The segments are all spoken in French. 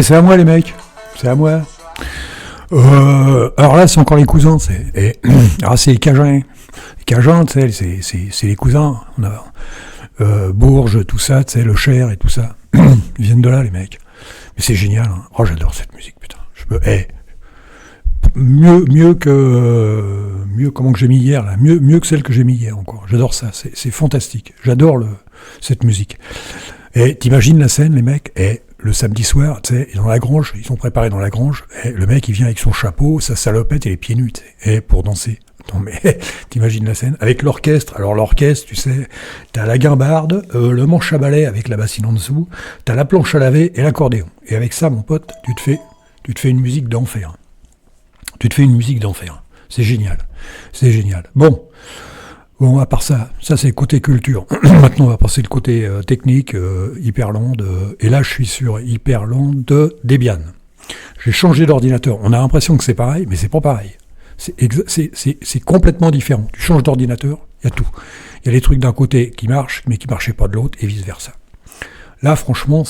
c'est à moi les mecs, c'est à moi. Alors là, c'est encore les cousins, c'est les Cajuns. Les Cajuns, tu sais, c'est les cousins. On a Bourges, tout ça, tu sais, le Cher et tout ça. Ils viennent de là, les mecs. Mais c'est génial. Hein. Oh, j'adore cette musique, putain. Mieux comment que j'ai mis hier, là. Mieux que celle que j'ai mis hier encore. J'adore ça. C'est fantastique. J'adore cette musique. Et t'imagines la scène, les mecs. Le samedi soir, tu sais, dans la grange, ils sont préparés dans la grange, le mec, il vient avec son chapeau, sa salopette et les pieds nus, tu sais, pour danser. Non mais, t'imagines la scène avec l'orchestre. Alors l'orchestre, tu sais, t'as la guimbarde, le manche à balai avec la bassine en dessous, t'as la planche à laver et l'accordéon. Et avec ça, mon pote, tu te fais une musique d'enfer. Tu te fais une musique d'enfer. C'est génial. C'est génial. Bon, à part ça c'est le côté culture. Maintenant, on va passer le côté technique, Hyperland. Et là, je suis sur Hyperland de Debian. J'ai changé d'ordinateur. On a l'impression que c'est pareil, mais c'est pas pareil. C'est complètement différent. Tu changes d'ordinateur, il y a tout. Il y a des trucs d'un côté qui marchent, mais qui marchaient pas de l'autre, et vice-versa. Là, franchement,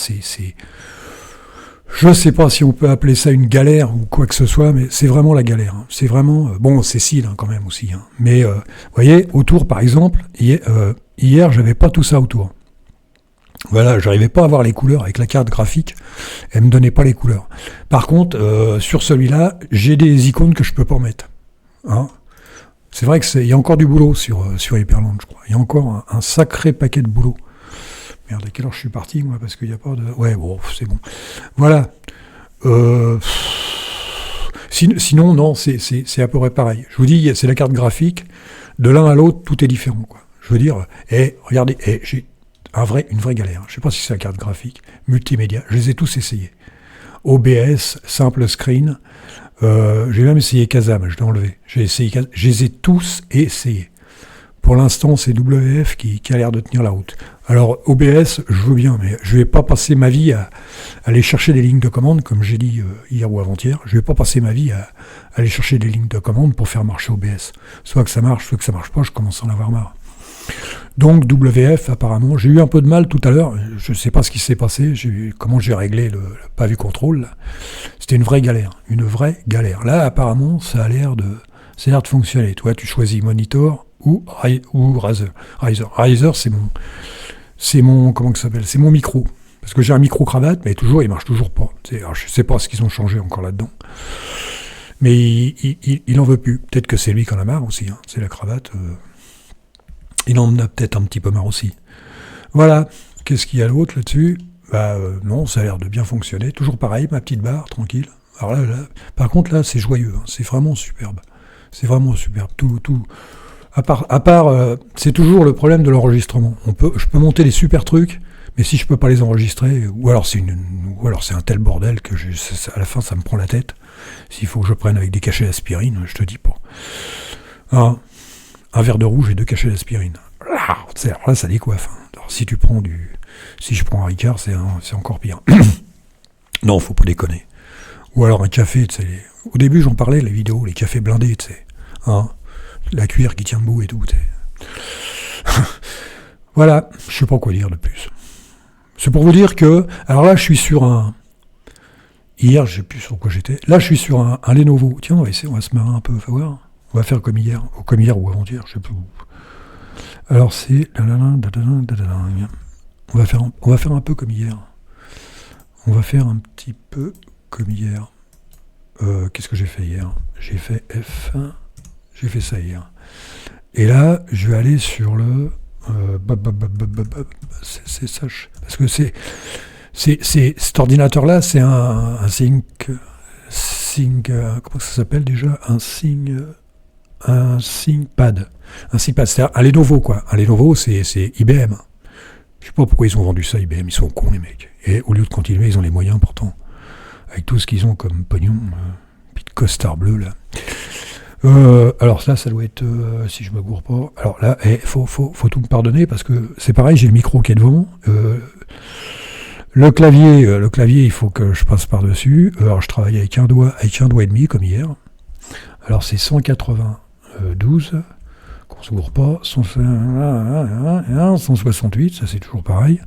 je sais pas si on peut appeler ça une galère ou quoi que ce soit, mais c'est vraiment la galère. Hein. C'est vraiment... bon, c'est Cécile quand même aussi. Hein. Mais, vous voyez, autour, par exemple, hier, j'avais pas tout ça autour. Voilà, j'arrivais pas à voir les couleurs avec la carte graphique. Elle me donnait pas les couleurs. Par contre, sur celui-là, j'ai des icônes que je peux pas mettre. Hein. C'est vrai qu'il y a encore du boulot sur Hyperland, je crois. Il y a encore un sacré paquet de boulot. Merde, à quelle heure je suis parti, moi, parce qu'il n'y a pas de... Ouais, bon, c'est bon. Voilà. Sinon, non, c'est à peu près pareil. Je vous dis, c'est la carte graphique. De l'un à l'autre, tout est différent, quoi. Je veux dire, regardez, j'ai une vraie galère. Je ne sais pas si c'est la carte graphique, multimédia. Je les ai tous essayés. OBS, simple screen. J'ai même essayé Kazam, je l'ai enlevé. Je les ai tous essayés. Pour l'instant, c'est WF qui a l'air de tenir la route. Alors, OBS, je veux bien, mais je ne vais pas passer ma vie à aller chercher des lignes de commande, comme j'ai dit hier ou avant-hier. Je ne vais pas passer ma vie à aller chercher des lignes de commande pour faire marcher OBS. Soit que ça marche, soit que ça ne marche pas, je commence à en avoir marre. Donc, WF, apparemment, j'ai eu un peu de mal tout à l'heure. Je ne sais pas ce qui s'est passé, comment j'ai réglé le pas vu contrôle. C'était une vraie galère. Là, apparemment, ça a l'air de fonctionner. Toi, tu choisis Monitor ou Razer. Razer, c'est mon comment que ça s'appelle, c'est mon micro. Parce que j'ai un micro cravate, mais il marche toujours pas. Alors, je sais pas ce qu'ils ont changé encore là-dedans. Mais il en veut plus. Peut-être que c'est lui qui en a marre aussi. Hein. C'est la cravate. Il en a peut-être un petit peu marre aussi. Voilà. Qu'est-ce qu'il y a d'autre là-dessus ? Non, ça a l'air de bien fonctionner. Toujours pareil, ma petite barre, tranquille. Alors là, par contre, là, c'est joyeux. Hein. C'est vraiment superbe. C'est vraiment superbe. Tout. À part, c'est toujours le problème de l'enregistrement. Je peux monter des super trucs, mais si je peux pas les enregistrer, ou alors c'est un tel bordel que à la fin ça me prend la tête. S'il faut que je prenne avec des cachets d'aspirine, je te dis pas. Un verre de rouge et 2 cachets d'aspirine. Alors là, ça décoiffe. Hein. Alors, si je prends un Ricard, c'est encore pire. Non, faut pas déconner. Ou alors un café, tu sais. Au début, j'en parlais, les vidéos, les cafés blindés, tu sais. Hein. La cuillère qui tient debout et tout. Voilà, je sais pas quoi dire de plus. C'est pour vous dire que... Alors là, je suis sur un... Hier, je sais plus sur quoi j'étais. Là, je suis sur un Lenovo. Tiens, on va se marrer un peu, faut voir. On va faire comme hier ou avant-hier, je sais plus où. Alors c'est... On va faire un peu comme hier. On va faire un petit peu comme hier. Qu'est-ce que j'ai fait hier ? J'ai fait F1. J'ai fait ça hier. Et là, je vais aller sur le... c'est ça. Parce que cet ordinateur-là, c'est un comment ça s'appelle déjà ? Un ThinkPad. C'est un Lenovo, quoi. Un Lenovo, c'est IBM. Je sais pas pourquoi ils ont vendu ça, IBM. Ils sont cons, les mecs. Et au lieu de continuer, ils ont les moyens, pourtant. Avec tout ce qu'ils ont comme pognon. Puis de costard bleu, là. Alors ça doit être, si je me gourre pas. Alors là, faut tout me pardonner parce que c'est pareil, j'ai le micro qui est devant. Le clavier, il faut que je passe par-dessus. Alors je travaille avec un doigt et demi comme hier. Alors c'est 192, qu'on se gourre pas. 168, ça c'est toujours pareil.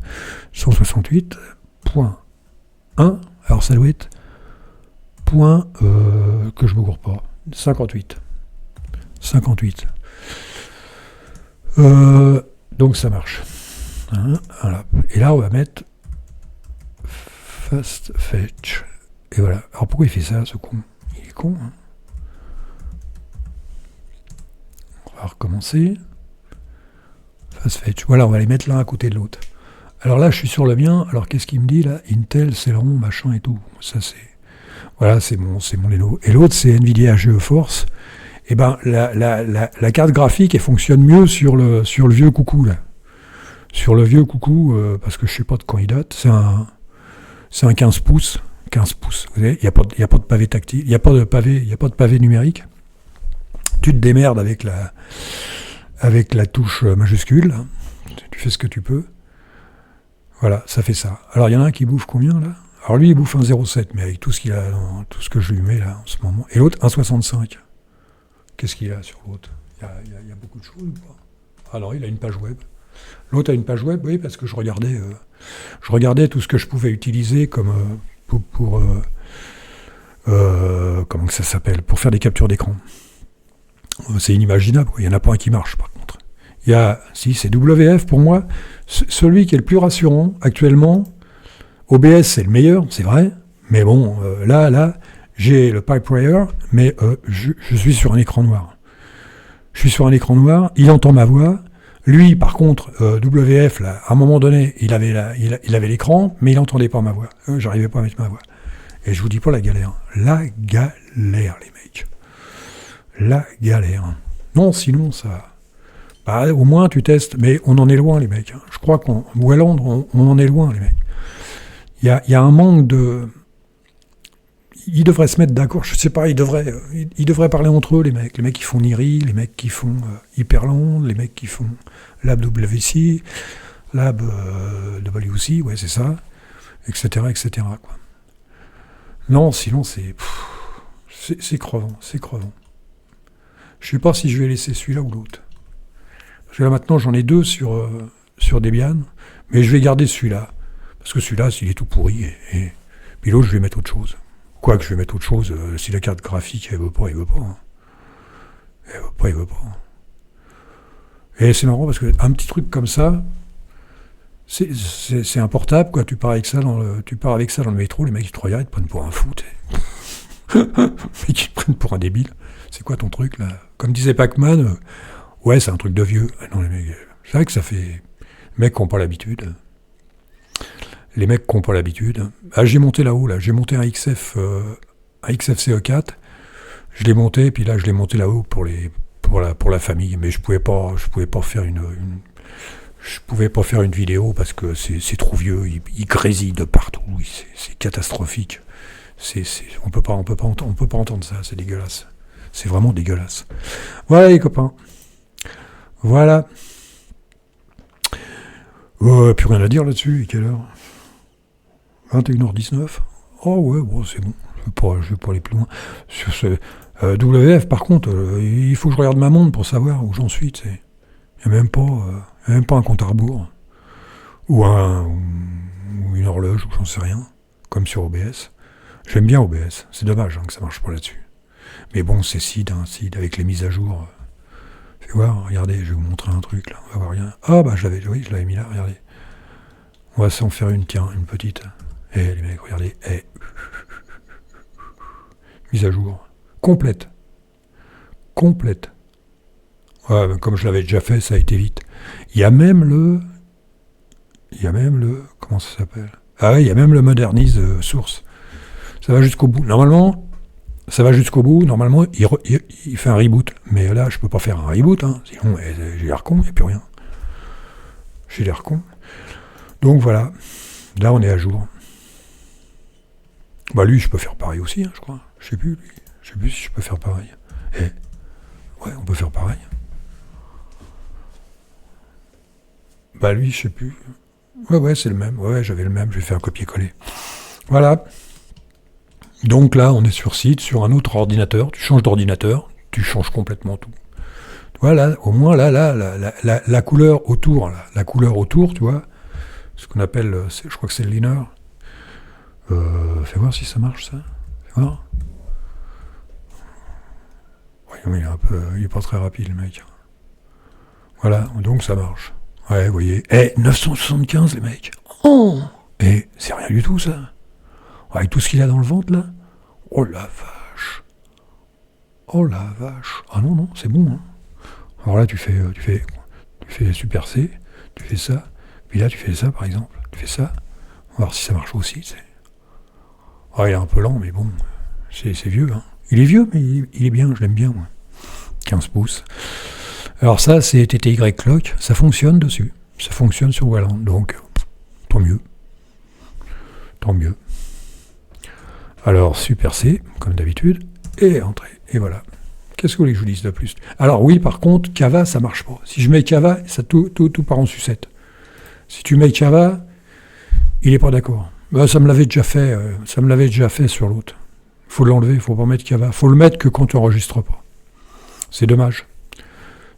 168.1. Alors ça doit être point, que je me gourre pas, 58. 58. Donc ça marche. Hein, voilà. Et là, on va mettre fast fetch. Et voilà. Alors pourquoi il fait ça, ce con? Il est con, hein. On va recommencer. Fast fetch. Voilà, on va les mettre l'un à côté de l'autre. Alors là, je suis sur le mien. Alors qu'est-ce qu'il me dit là? Intel, Celeron, machin et tout. Ça c'est... Voilà, c'est mon Lenovo. Et l'autre, c'est Nvidia GeForce. Et ben, la carte graphique, elle fonctionne mieux sur le vieux coucou, là. Sur le vieux coucou, parce que je sais pas de quand il date, c'est un 15 pouces. 15 pouces, vous savez, il n'y a pas de pavé tactile, il n'y a pas de pavé numérique. Tu te démerdes avec la touche majuscule, hein. Tu fais ce que tu peux. Voilà, ça fait ça. Alors, il y en a un qui bouffe combien, là? Alors, lui, il bouffe un 0,7, mais avec tout ce qu'il a, tout ce que je lui mets, là, en ce moment. Et l'autre, un 65. Qu'est-ce qu'il a sur l'autre? Il y a beaucoup de choses ou pas? Ah non, il a une page web. L'autre a une page web, oui, parce que je regardais tout ce que je pouvais utiliser comme comment que ça s'appelle, pour faire des captures d'écran. C'est inimaginable, il n'y en a pas un qui marche par contre. C'est WF pour moi, celui qui est le plus rassurant actuellement. OBS c'est le meilleur, c'est vrai, mais bon, là, j'ai le PipeWire, mais je suis sur un écran noir. Je suis sur un écran noir, il entend ma voix. Lui, par contre, WF, là, à un moment donné, il avait l'écran, mais il n'entendait pas ma voix. J'arrivais pas à mettre ma voix. Et je vous dis pas la galère. La galère, les mecs. La galère. Non, sinon, ça... Bah, au moins, tu testes. Mais on en est loin, les mecs. Je crois ou à Londres, on en est loin, les mecs. Il y a un manque de... Ils devraient se mettre d'accord, je sais pas, ils devraient parler entre eux, les mecs qui font Niri, les mecs qui font Hyperland, les mecs qui font LabWC, LabWC, ouais c'est ça, etc., quoi. Non, sinon c'est crevant, c'est crevant. Je sais pas si je vais laisser celui-là ou l'autre. Parce que là maintenant j'en ai deux sur Debian, mais je vais garder celui-là, parce que celui-là, s'il est tout pourri, et puis l'autre je vais mettre autre chose. Quoique je vais mettre autre chose, si la carte graphique, elle veut pas, elle veut pas. Hein. Elle veut pas. Et c'est marrant parce qu'un petit truc comme ça, c'est un quoi. Tu pars avec ça dans le métro, les mecs ils te regardent, ils te prennent pour un fou. Ils te prennent pour un débile. C'est quoi ton truc là? Comme disait Pac-Man, ouais, c'est un truc de vieux. Ah non, les mecs, c'est vrai que ça fait. Les mecs qui n'ont pas l'habitude. Les mecs qui n'ont pas l'habitude. Ah, j'ai monté là-haut, là. J'ai monté un XFCE4. Je l'ai monté, puis là, je l'ai monté là-haut pour la famille. Mais je pouvais pas faire je pouvais pas faire une vidéo parce que c'est trop vieux. Il grésille de partout. C'est catastrophique. On peut pas entendre ça. C'est dégueulasse. C'est vraiment dégueulasse. Voilà, les copains. Voilà. Plus rien à dire là-dessus. Et quelle heure? 21h19. Oh ouais, bon, c'est bon. Je vais pas aller plus loin. Sur ce WF, par contre, il faut que je regarde ma montre pour savoir où j'en suis. Il n'y a même pas un compte à rebours. Ou une horloge, ou j'en sais rien. Comme sur OBS. J'aime bien OBS. C'est dommage que ça marche pas là-dessus. Mais bon, c'est Sid, avec les mises à jour. Fais voir, regardez, je vais vous montrer un truc là. On va voir rien. Ah bah je l'avais mis là, regardez. On va s'en faire une petite. Eh les mecs, regardez. Mise à jour. Complète. Ouais, ben, comme je l'avais déjà fait, ça a été vite. Il y a même le... Comment ça s'appelle? Ah oui, il y a même le modernise source. Ça va jusqu'au bout. Normalement, Normalement, il fait un reboot. Mais là, je peux pas faire un reboot. Hein. Sinon, j'ai l'air con, il n'y a plus rien. J'ai l'air con. Donc voilà. Là, on est à jour. Bah lui, je peux faire pareil aussi, hein, je crois. Je sais plus, lui. Je sais plus si je peux faire pareil. Ouais, on peut faire pareil. Bah lui, je sais plus. Ouais, c'est le même. Ouais, j'avais le même. Je vais faire un copier-coller. Voilà. Donc là, on est sur site, sur un autre ordinateur. Tu changes d'ordinateur, tu changes complètement tout. Voilà, au moins la couleur autour, tu vois, ce qu'on appelle, je crois que c'est le liner. Fais voir si ça marche, ça. Fais voir. Ouais, mais il est pas très rapide, le mec. Voilà, donc ça marche. Ouais, vous voyez. 975, les mecs. Oh. C'est rien du tout, ça. Avec tout ce qu'il a dans le ventre, là. Oh la vache. Oh la vache. Ah non, non, c'est bon, hein. Alors là, tu fais Super C, tu fais ça, puis là, tu fais ça, par exemple. Tu fais ça. On va voir si ça marche aussi, tu sais. Ah, il est un peu lent, mais bon, c'est vieux, hein. Il est vieux, mais il est bien, je l'aime bien, moi. 15 pouces. Alors ça, c'est TTY Clock, ça fonctionne dessus. Ça fonctionne sur Walland, donc tant mieux. Tant mieux. Alors, Super C, comme d'habitude, et entrée, et voilà. Qu'est-ce que vous voulez que je vous dise de plus? Alors oui, par contre, Cava, ça marche pas. Si je mets Cava, ça tout part en sucette. Si tu mets Cava, il est pas d'accord. Ben, ça me l'avait déjà fait sur l'autre. Il faut l'enlever, il faut pas mettre Cava. Il faut le mettre que quand tu n'enregistres pas. C'est dommage.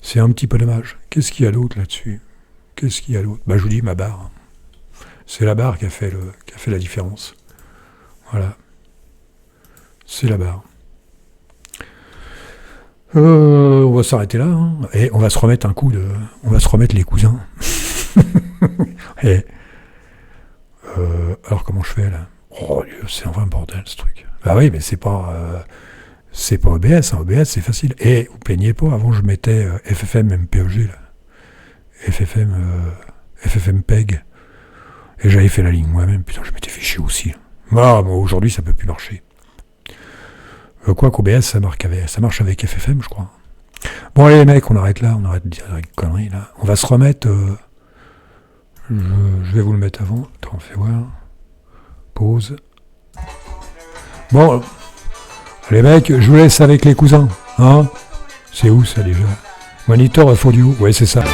C'est un petit peu dommage. Qu'est-ce qu'il y a d'autre là-dessus? Qu'est-ce qu'il y a d'autre? Ben, je vous dis, ma barre. C'est la barre qui a fait la différence. Voilà. C'est la barre. On va s'arrêter là, hein. Et on va se remettre on va se remettre les cousins. Et, alors comment je fais là? Oh Dieu, c'est enfin un bordel ce truc. Bah oui, mais c'est pas OBS, hein. OBS c'est facile. Et vous plaignez pas, avant je mettais FFM MPEG là. FFM PEG. Et j'avais fait la ligne moi-même, putain je m'étais fait chier aussi. Moi aujourd'hui ça peut plus marcher. Quoi qu'OBS ça marche avec FFM je crois. Bon allez les mecs, on arrête là, on arrête de dire des conneries là. On va se remettre. Je vais vous le mettre avant. Attends, fais voir. Pause. Bon, les mecs, je vous laisse avec les cousins. Hein? C'est où ça déjà? Monitor of audio, ouais c'est ça.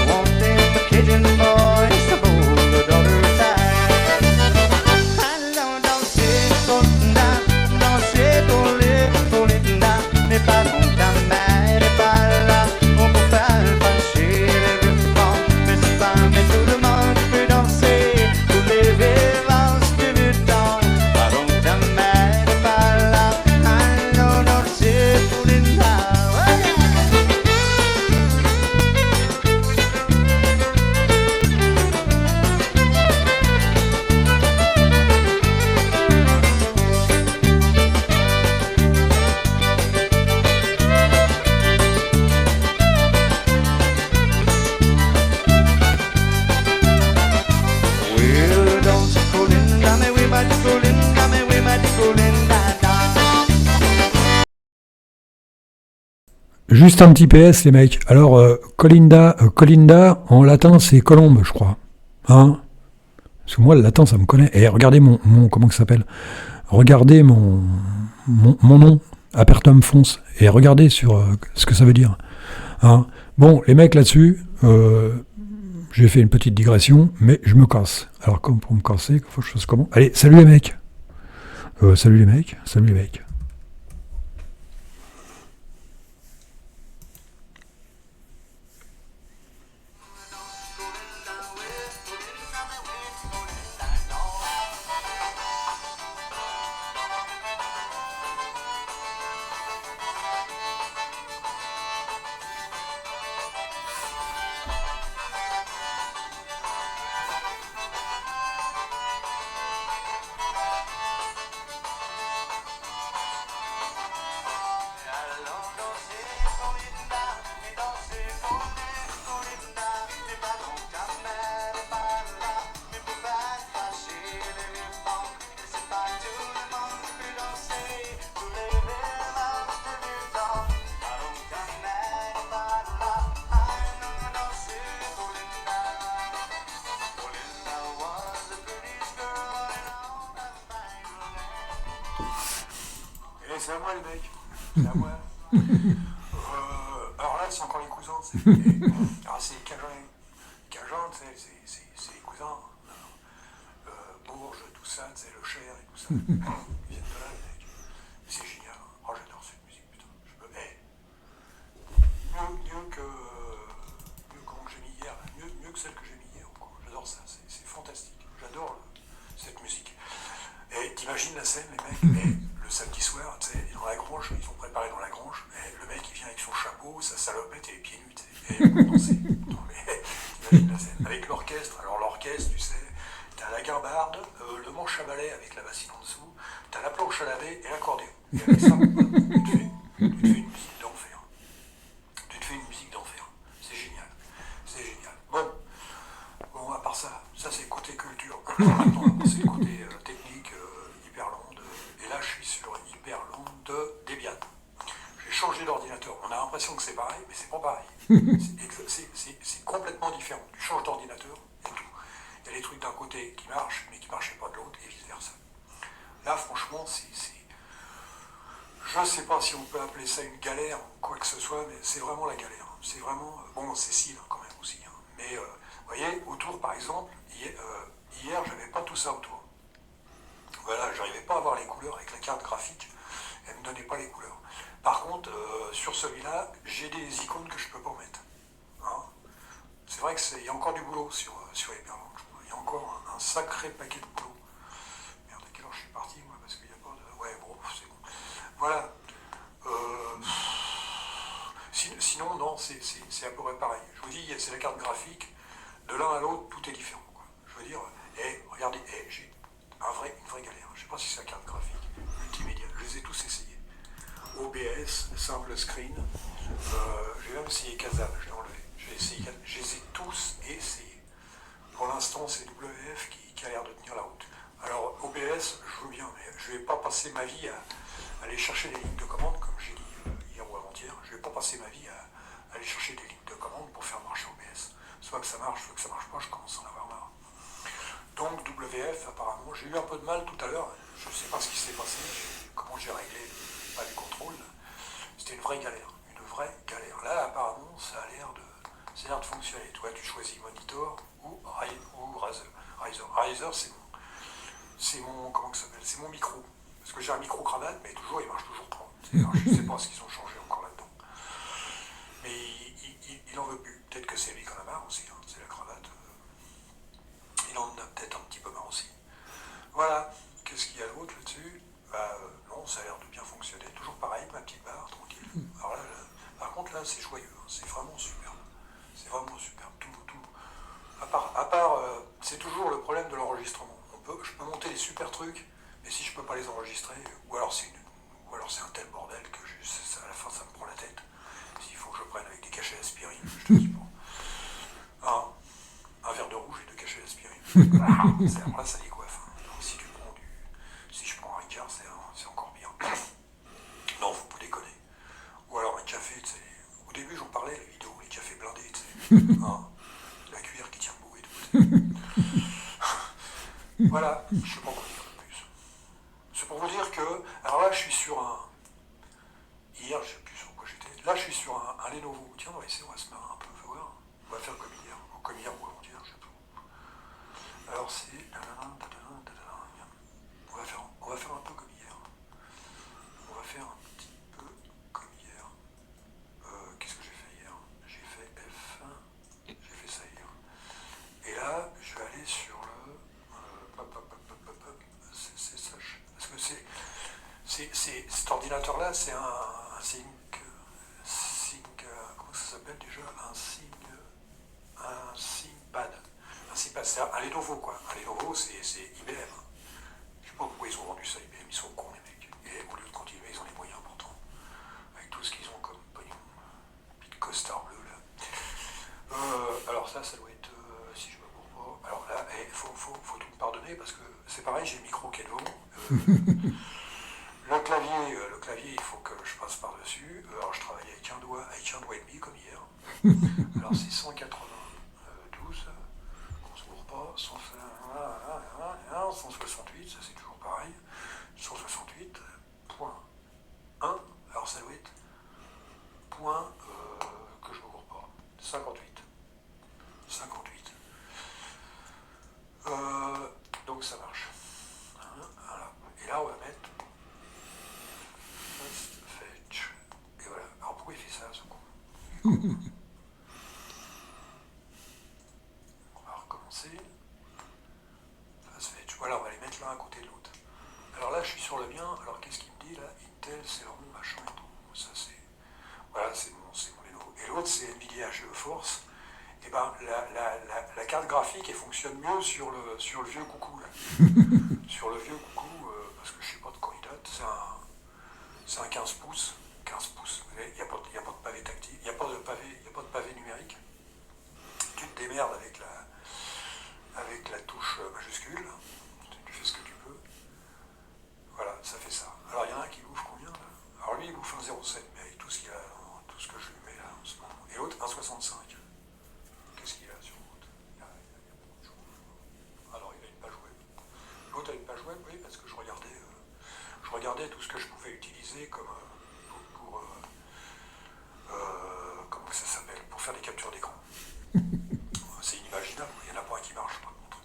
Juste un petit PS les mecs. Alors Colinda en latin c'est colombe je crois. Hein? Parce que moi le latin ça me connaît. Et regardez mon comment ça s'appelle? Regardez mon nom, Apertum Fonce, et regardez sur ce que ça veut dire. Hein? Bon les mecs là-dessus, j'ai fait une petite digression, mais je me casse. Alors comme pour me casser, il faut que je fasse comment? Allez, salut les mecs. Salut les mecs. C'est à moi les mecs, c'est à moi. Alors là c'est encore les cousins, alors c'est Cajun, c'est les cousins, Bourges, tout ça, c'est le Cher et tout ça. Ils viennent de là les mecs, c'est génial. Oh j'adore cette musique putain, mieux que comment j'ai mis hier, mieux que celle que j'ai mis hier, j'adore ça, c'est fantastique, j'adore cette musique. Et t'imagines Et on dansait. Non, mais t'imagines la scène. Avec l'orchestre. Alors l'orchestre, tu sais, t'as la guimbarde, le manche à balai avec la bassine en dessous, t'as la planche à laver et l'accordéon. Et avec ça, tu te fais une musique d'enfer. Tu te fais une musique d'enfer. C'est génial. C'est génial. Bon, à part ça, c'est le côté culture. Maintenant, on va passer le côté technique, Hyperland. Et là, je suis sur Hyperland de Debian. J'ai changé d'ordinateur. On a l'impression que c'est pareil, mais c'est pas pareil. C'est complètement différent. Tu changes d'ordinateur et tout. Il y a des trucs d'un côté qui marchent, mais qui ne marchaient pas de l'autre, et vice-versa. Là, franchement, je ne sais pas si on peut appeler ça une galère ou quoi que ce soit, mais c'est vraiment la galère. C'est vraiment... Bon, c'est si, quand même aussi. Hein. Mais, vous voyez, autour, par exemple, hier j'avais pas tout ça autour. Voilà, j'arrivais pas à voir les couleurs avec la carte graphique. Elle me donnait pas les couleurs. Par contre, sur celui-là, j'ai des icônes que je peux pas mettre. Hein. C'est vrai qu'il y a encore du boulot sur Hyperland. Il y a encore un sacré paquet de boulot. Merde, à quelle heure je suis parti, moi, parce qu'il n'y a pas de... Ouais, bon, c'est bon. Voilà. Sinon, non, c'est à peu près pareil. Je vous dis, c'est la carte graphique. De l'un à l'autre, tout est différent. Quoi. Je veux dire, regardez, j'ai une vraie galère. Je ne sais pas si c'est la carte graphique, multimédia. Je les ai tous essayés. OBS, simple screen. J'ai même essayé Kazam, je l'ai enlevé. Je les ai tous essayés. Pour l'instant, c'est WF qui a l'air de tenir la route. Alors, OBS, je veux bien, mais je ne vais pas passer ma vie à aller chercher des lignes de commande, comme j'ai dit hier ou avant-hier. Je ne vais pas passer ma vie à aller chercher des lignes de commande pour faire marcher OBS. Soit que ça marche, soit que ça marche pas, je commence à en avoir marre. Donc, WF, apparemment, j'ai eu un peu de mal tout à l'heure. Je ne sais pas ce qui s'est passé, comment j'ai réglé pas du contrôle. C'était une vraie galère. Là, apparemment, ça a l'air de fonctionner. Toi, tu choisis Monitor ou Razer. Razer, comment ça s'appelle, c'est mon micro. Parce que j'ai un micro cravate, mais toujours, il marche toujours pas. Alors, je ne sais pas ce qu'ils ont changé encore là-dedans. Mais il en veut plus. Peut-être que c'est lui qui en a marre aussi. Hein. C'est la cravate. Il en a peut-être un petit peu marre aussi. Voilà. Qu'est-ce qu'il y a d'autre là-dessus? Non, ça a l'air de bien fonctionner. Toujours pareil, ma petite barre, tranquille. Alors là, par contre, là, c'est joyeux. Hein. C'est vraiment superbe. C'est vraiment superbe. Tout. À part c'est toujours le problème de l'enregistrement. Je peux monter des super trucs, mais si je peux pas les enregistrer, ou alors c'est un tel bordel que à la fin, ça me prend la tête. S'il faut que je prenne avec des cachets d'aspirine, je te dis pas. Un verre de rouge et deux cachets d'aspirine. Après, ça décoiffe. Hein. Si je prends un Ricard, c'est encore pire. Non, faut pas déconner. Ou alors un café, tu sais. Au début, j'en parlais, les vidéos, les cafés blindés, tu sais. Hein, la cuillère qui tient debout et tout. Voilà, je sais pas quoi dire de plus. C'est pour vous dire que... Alors là, je suis sur un... Hier, je sais plus sur quoi j'étais. Là, je suis sur un Lenovo. Tiens, on va essayer, on va se marrer un peu, on va voir. On va faire comme hier ou avant-hier, je sais pas. Alors c'est... On va faire un peu comme hier. On va faire un petit peu comme hier. Qu'est-ce que j'ai fait hier? J'ai fait F1. J'ai fait ça hier. Et là, je vais aller sur le... C'est ça. Parce que cet ordinateur-là, c'est un Sync... Comment ça s'appelle déjà? Un ThinkPad. C'est un Lenovo, quoi. Un Lenovo, c'est IBM. Je sais pas pourquoi ils ont vendu ça, IBM. Ils sont cons, les mecs. Et au lieu de continuer, ils ont les moyens pourtant. Avec tout ce qu'ils ont comme pognon. Puis de costard bleu, là. Alors ça doit être... si je me cours pas... Alors là, faut tout me pardonner, parce que c'est pareil, j'ai le micro qui est devant. Le clavier, il faut que je passe par-dessus. Alors je travaille avec un doigt et demi, comme hier. Alors c'est 192, on se court pas, 168, ça c'est toujours pareil. 168.1, alors ça doit être point que je me cours pas. 58. Donc ça marche. Voilà. Et là on va mettre fetch. Et voilà. Alors pourquoi il fait ça, ce con? On va recommencer. Fast fetch. Voilà, on va les mettre l'un à côté de l'autre. Alors là, je suis sur le mien. Alors qu'est-ce qu'il me dit là? Intel, c'est vraiment machin et tout. Ça c'est... Voilà, c'est mon Lenovo. Et l'autre, c'est Nvidia. lié à GeForce, et ben la carte graphique elle fonctionne mieux sur le vieux coucou là. Sur le vieux coucou, parce que je sais pas de quand il date, c'est un 15 pouces. 15 pouces. Il n'y a, a pas de pavé tactile, il n'y a pas de pavé numérique. Tu te démerdes avec la touche majuscule, tu fais ce que tu peux. Voilà, ça fait ça. Alors il y en a un qui bouffe combien là? Alors lui il bouffe un 0,7, mais avec tout ce que je lui mets là en ce moment. Et l'autre un 65. Qu'est-ce qu'il a sur l'autre? Il y a beaucoup de choses. Alors il a une page web. L'autre a une page web, oui, parce que je regardais tout ce que je pouvais utiliser comme comment ça s'appelle, pour faire des captures d'écran. C'est inimaginable, il n'y en a pas un qui marche par contre.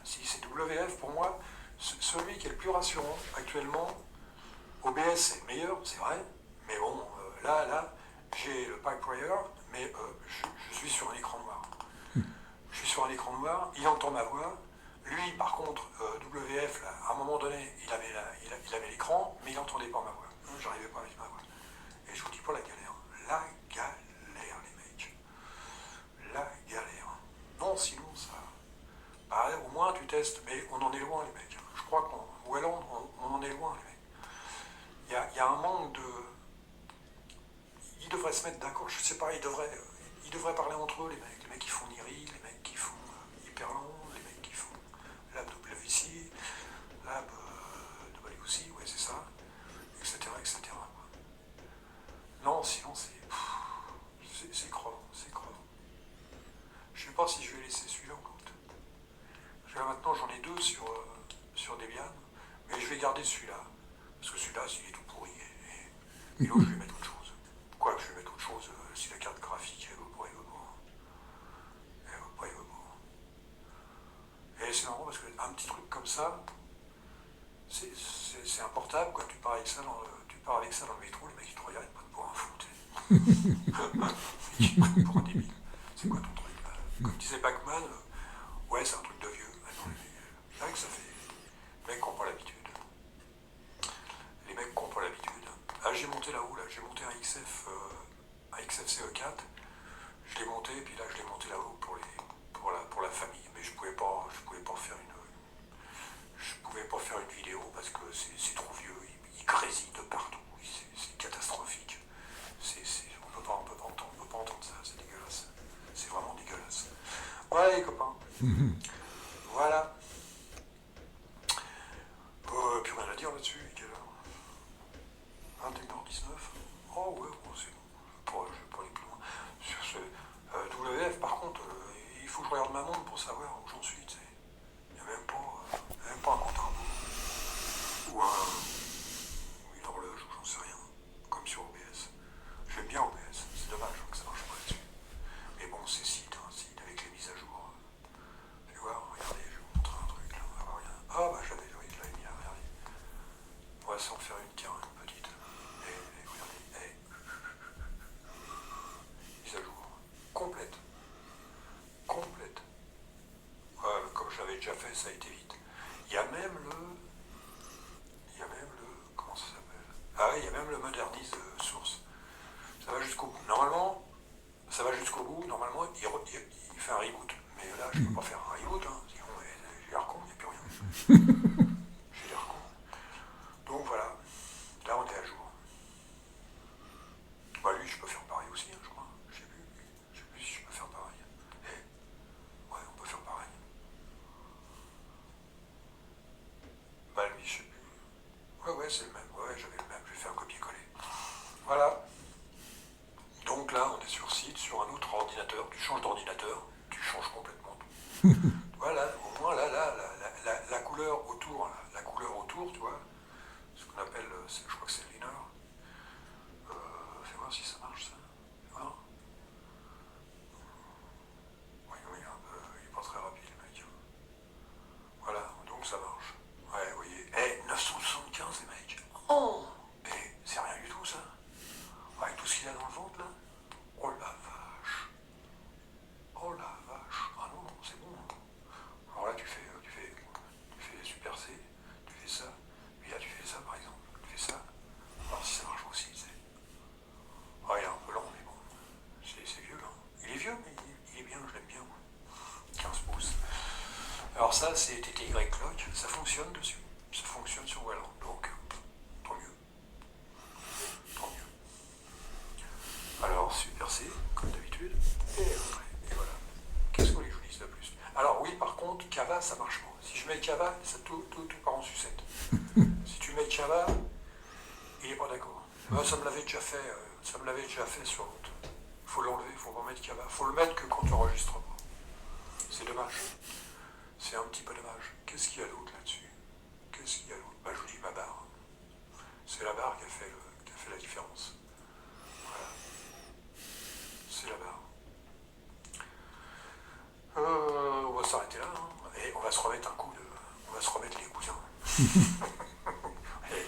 Si c'est WF pour moi, celui qui est le plus rassurant actuellement. OBS c'est meilleur, c'est vrai, mais bon, là, j'ai le PipeWire, mais je suis sur un écran noir. Je suis sur un écran noir, il entend ma voix. Lui, par contre, WF, là, à un moment donné, il avait l'écran, mais il n'entendait pas ma voix. J'arrivais pas à mettre ma voix. Et je vous dis pas la galère. La galère, les mecs. La galère. Non, sinon, ça... Bah, au moins, tu testes, mais on en est loin, les mecs. Je crois qu'en Welland, on en est loin, les mecs. Il y a un manque de... Ils devraient se mettre d'accord, je sais pas, ils devraient parler entre eux, les mecs. Les mecs qui font Niri, les mecs qui font Hyperland, les mecs qui font Lab WC, Lab WC, ouais, c'est ça, etc., etc. Non, sinon, c'est crevant, c'est crevant. Je sais pas si je vais laisser celui-là en compte. Maintenant, j'en ai deux sur Debian, mais je vais garder celui-là. Parce que celui-là, s'il est tout pourri, et l'autre, je vais mettre autre chose. Quoi que je vais mettre autre chose, si la carte graphique, elle veut pas, elle veut pas. Elle veut pas, elle veut pas. Et c'est marrant parce qu'un petit truc comme ça, c'est un portable, quoi. Tu pars avec ça dans le métro, le mec il te regarde, il te prend pour un fou, il te prend pour un débile. C'est quoi ton truc là? Comme disait Bachman, ouais, c'est un truc de vieux. C'est vrai que ça fait. Les mecs qui n'ont pas l'habitude. Les mecs qui n'ont pas l'habitude. Ah, j'ai monté là-haut, là. J'ai monté un XFCE4. Je l'ai monté, puis là, je l'ai monté là-haut pour la famille. Mais je pouvais pas faire une vidéo parce que c'est trop vieux. Il grésille de partout. C'est catastrophique. On peut pas entendre ça. C'est dégueulasse. C'est vraiment dégueulasse. Voilà les copains. Voilà. Plus rien à dire là-dessus. Quelle heure? 21h19. Oh ouais, bon, c'est bon. Je vais pas aller plus loin. Sur ce WF, par contre, il faut que je regarde ma montre pour savoir où j'en suis. Il n'y a même pas un compte à rebours. Ou une horloge, ou j'en sais rien. Comme sur OBS. J'aime bien OBS. C'est dommage que ça marche pas là-dessus. Mais bon, c'est site avec les mises à jour. Vous allez voir, regardez, je vais vous montrer un truc là, on va voir rien. Ah bah je l'avais mis là, regardez. On va s'en faire une petite. Et regardez, mise à jour. Complète. Ouais, comme je l'avais déjà fait, ça a été vite. Il y a même comment ça s'appelle? Ah oui, il y a même le modernise source. Ça va jusqu'au bout. Normalement, ça va jusqu'au bout. Normalement, il fait un reboot. Mais là, je peux pas faire un reboot, hein, sinon j'ai l'air con, il n'y a plus rien. J'ai l'air con. Donc voilà, là on est à jour. Bah lui, je peux faire pareil aussi, hein, je crois. Je sais plus si je peux faire pareil. Ouais, on peut faire pareil. Bah lui, je sais plus. Ouais, c'est le même. Ouais, j'avais le même. Je vais faire un copier-coller. Voilà. Donc là, on est sur site, sur un autre ordinateur. Tu changes d'ordinateur, tu changes complètement tout. Voilà, au moins là, la couleur autour, la couleur autour, tu vois, ce qu'on appelle, je crois que c'est le liner. Fais voir si ça marche, ça. Fais voir. Oui, il est pas très rapide, le mec. Voilà, donc ça marche. Ouais, vous voyez. 975, les mecs. Oh, c'est rien du tout, ça. Avec tout ce qu'il a dans le ventre, là. Oh la vache. Oh la vache. Ah non, c'est bon. Alors là, tu fais Super C, tu fais ça, puis là, tu fais ça, par exemple. Tu fais ça, ça, c'est TTY Clock, ça fonctionne dessus. Ça fonctionne sur Wayland, donc tant mieux. Tant mieux. Alors, Super C, comme d'habitude, et voilà. Qu'est-ce que vous voulez que je vous dise de plus? Alors oui, par contre, Kava, ça marche pas. Si je mets Kava, ça tout part en sucette. Si tu mets Kava, il est pas d'accord. Ça me l'avait déjà fait, sur l'autre. Il faut l'enlever, il faut remettre Kava. Il faut le mettre que quand tu enregistres pas. C'est dommage. C'est un petit peu dommage. Qu'est-ce qu'il y a d'autre là-dessus? Qu'est-ce qu'il y a d'autre? Bah, je vous dis ma barre. C'est la barre qui a fait la différence. Voilà. C'est la barre. On va s'arrêter là, hein. Et on va se remettre on va se remettre les cousins. Et,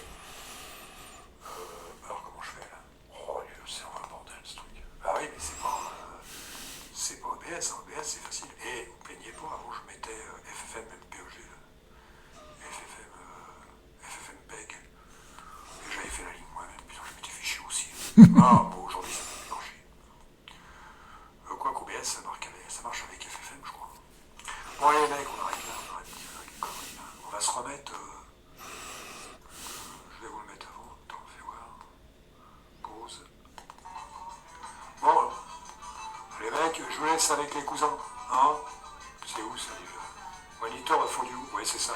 alors comment je fais là? Oh, c'est un bordel ce truc. Ah oui, mais c'est pas OBS, hein. OBS c'est facile. Et vous plaignez pas, avant je mettais FFM MPEG, FFmpeg. Et j'avais fait la ligne moi-même, putain je m'étais fait chier aussi. Ah bon, aujourd'hui ça m'a fait chier. Quoi qu'OBS ça marche avec FFM je crois. Bon allez mec, on arrête là, on arrête de dire la connerie là. On va se remettre. Je vais vous le mettre avant, attends, fais voir. Pause. Bon, les mecs, je vous laisse avec les cousins. Hein? C'est où ça déjà? Moniteur a fondu où? Ouais, c'est ça.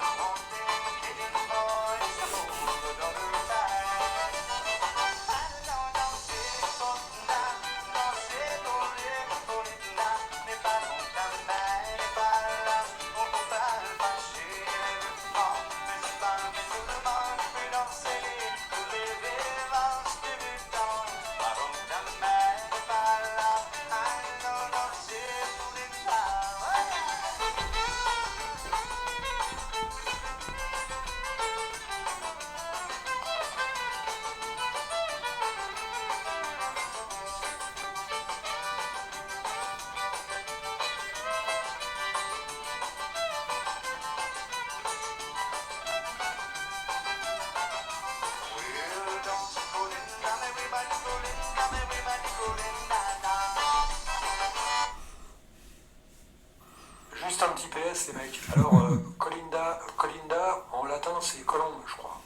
Juste un petit PS les mecs. Alors, Colinda, en latin c'est colombe, je crois.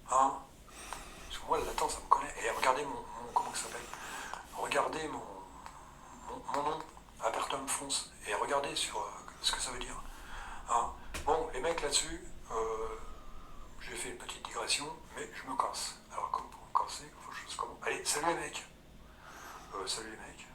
Hein? Parce que moi le latin ça me connaît. Et regardez comment ça s'appelle? Regardez mon nom, Apertum Fonce, et regardez sur ce que ça veut dire. Hein? Bon, les mecs là-dessus, j'ai fait une petite digression, mais je me casse. Alors comme pour me casser, il faut que je fasse comment? Allez, salut les mecs. Salut les mecs.